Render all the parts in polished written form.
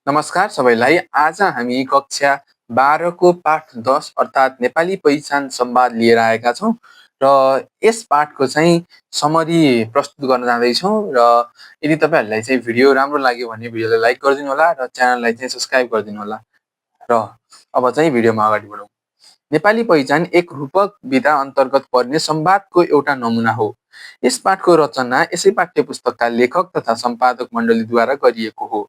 नमस्कार सबैलाई। आज हामी कक्षा 12 को पाठ 10 अर्थात् नेपाली पहिचान संवाद लिएर आएका छौँ र यस पाठको चाहिँ समरी प्रस्तुत गर्न जाँदैछौँ र यदि तपाईहरुलाई चाहिँ भिडियो राम्रो लाग्यो भने भिडियोलाई लाइक गरिदिनु होला र च्यानललाई चाहिँ सब्स्क्राइब गरिदिनु होला। र अब चाहिँ भिडियोमा अगाडि बढौँ। नेपाली पहिचान एक रूपक विधा अन्तर्गत पर्ने संवादको एउटा नमुना हो। यस पाठको रचना यसै पाठ्यपुस्तकका लेखक तथा सम्पादक मण्डलीद्वारा गरिएको हो।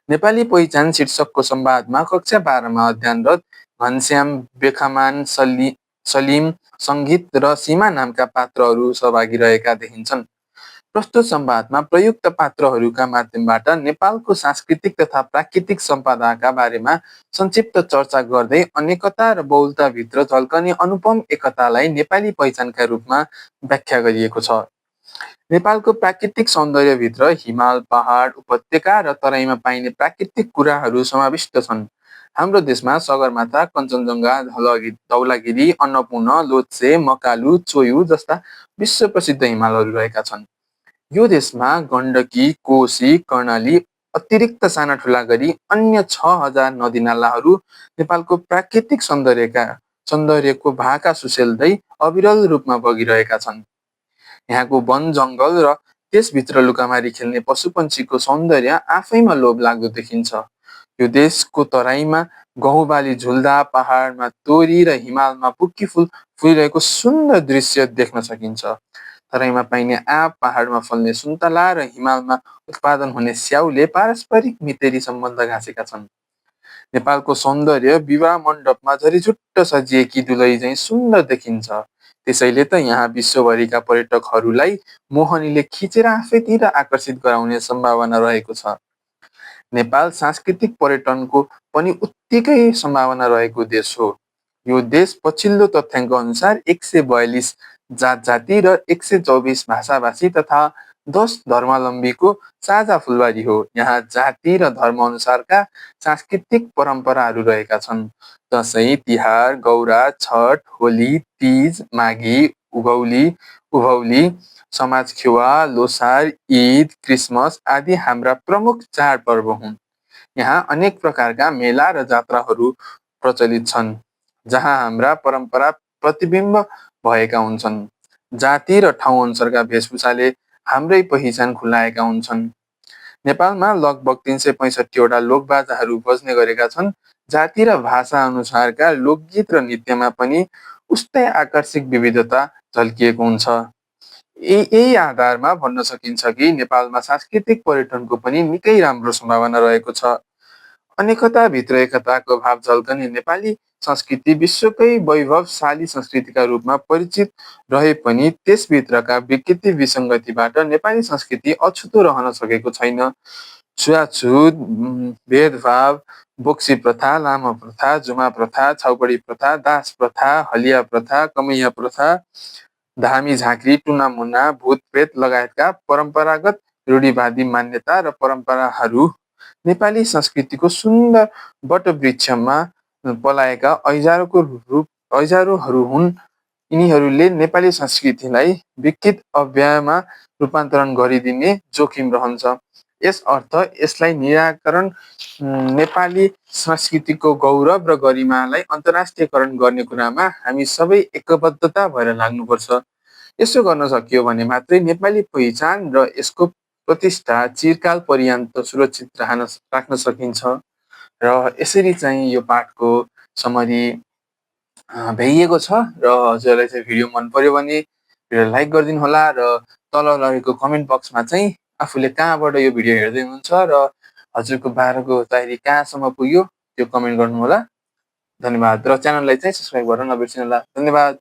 नेपाली पहिचान शीर्षकको संवादमा कक्षा 12 मा अध्ययनरत घनश्याम, बेखामान, सलिम, सङ्गीत र सीमा नामका पात्रहरू सहभागी रहेका देखिन्छन्। प्रस्तुत संवादमा प्रयुक्त पात्रहरूका माध्यमबाट नेपालको सांस्कृतिक तथा प्राकृतिक सम्पदाका बारेमा संक्षिप्त चर्चा गर्दै अनेकता र बहुलताभित्र झल्कने अनुपम एकतालाई नेपाली पहिचानका रूपमा व्याख्या गरिएको छ। नेपालको प्राकृतिक सौन्दर्यभित्र हिमाल, पहाड, उपत्यका र तराईमा पाइने प्राकृतिक कुराहरू समाविष्ट छन्। हाम्रो देशमा सगरमाथा, कञ्चनजङ्घा, धौलागिरी, अन्नपूर्ण, लोच्छे, मकालु, चोयु जस्ता विश्व प्रसिद्ध हिमालहरू रहेका छन्। यो देशमा गण्डकी, कोशी, कर्णाली अतिरिक्त साना ठुला गरी अन्य 6000 नदीनालाहरू नेपालको प्राकृतिक सौन्दर्यको भाका सुसेल्दै अविरल रूपमा बगिरहेका छन्। यहाँको वन जङ्गल र त्यसभित्र लुकामारी खेल्ने पशुपन्छीको सौन्दर्य आफैमा लोभलाग्दो देखिन्छ। यो देशको तराईमा गहुँ बाली झुल्दा, पहाडमा तोरी र हिमालमा पुक्की फुल फुलिरहेको सुन्दर दृश्य देख्न सकिन्छ। तराईमा पाइने आँप, पहाडमा फल्ने सुन्तला र हिमालमा उत्पादन हुने स्याउले पारस्परिक मितेरी सम्बन्ध घाँसेका छन्। नेपालको सौन्दर्य विवाह मण्डपमा झरीझुट्ट सजिएकी दुलही झैँ सुन्दर देखिन्छ। त्यसैले त यहाँ विश्वभरिका पर्यटकहरूलाई मोहनीले खिचेर आफैतिर आकर्षित गराउने सम्भावना रहेको छ। नेपाल सांस्कृतिक पर्यटनको पनि उत्तिकै सम्भावना रहेको देश हो। यो देश पछिल्लो तथ्याङ्क अनुसार 142 जात-जाति र 124 भाषाभाषी तथा 10 धर्मावलम्बीको साझा फुलबारी हो। यहाँ जाति र धर्म अनुसारका सांस्कृतिक परम्पराहरू रहेका छन्। दशैं, तिहार, गौरा, छठ, होली, तीज, माघी, उभौली, समाजखेवा, लोसार, ईद, क्रिसमस आदि हाम्रा प्रमुख चाडपर्व हुन्। यहाँ अनेक प्रकारका मेला र जात्राहरू प्रचलित छन्, जहाँ हाम्रा परम्परा प्रतिबिम्ब भएका हुन्छन्। जाति र ठाउँ अनुसारका वेशभूषाले हाम्रै पहिचान खुलाएका हुन्छन्। नेपालमा लगभग 365 वटा लोकबाजाहरू बज्ने गरेका छन्। जाति र भाषा अनुसारका लोकगीत र नृत्यमा पनि उस्तै आकर्षक विविधता झल्किएको हुन्छ। यही आधारमा भन्न सकिन्छ कि नेपालमा सांस्कृतिक पर्यटनको पनि निकै राम्रो सम्भावना रहेको छ। अनेकताभित्र एकताको भाव झल्कने नेपाली संस्कृति विश्वकै वैभवशाली संस्कृतिका रूपमा परिचित रहे पनि त्यसभित्रका विकृति विसङ्गतिबाट नेपाली संस्कृति अछुतो रहन सकेको छैन। छुवाछुत, भेदभाव, बोक्सी प्रथा, लामा प्रथा, जुमा प्रथा, छाउपडी प्रथा, दास प्रथा, हलिया प्रथा, कमैया प्रथा, धामी झाँक्री, टुनामुना, भूतप्रेत लगायतका परम्परागत रूढिवादी मान्यता र परम्पराहरू नेपाली संस्कृतिको सुन्दर वटवृक्षमा पलाएका ऐजारोहरू हुन्। यिनीहरूले नेपाली संस्कृतिलाई विकृत अव्ययमा रूपान्तरण गरिदिने जोखिम रहन्छ। यसर्थ यसलाई निराकरण नेपाली संस्कृतिको गौरव र गरिमालाई अन्तर्राष्ट्रियकरण गर्ने कुरामा हामी सबै एकबद्धता भएर लाग्नुपर्छ। यसो गर्न सकियो भने मात्रै नेपाली पहिचान र यसको प्रतिष्ठा चिरकाल पर्यन्त सुरक्षित राख्न सकिन्छ। र यसरी चाहिँ यो पाठको समरी भ्याइएको छ र हजुरलाई चाहिँ भिडियो मन पर्यो भने भिडियो लाइक गरिदिनु होला र तल रहेको कमेन्ट बक्समा चाहिँ आफूले कहाँबाट यो भिडियो हेर्दै हुनुहुन्छ र हजुरको 12 को तयारी कहाँसम्म पुग्यो त्यो कमेन्ट गर्नु होला। धन्यवाद र च्यानललाई चाहिँ सब्स्क्राइब गर्न नबिर्सिनु होला। धन्यवाद।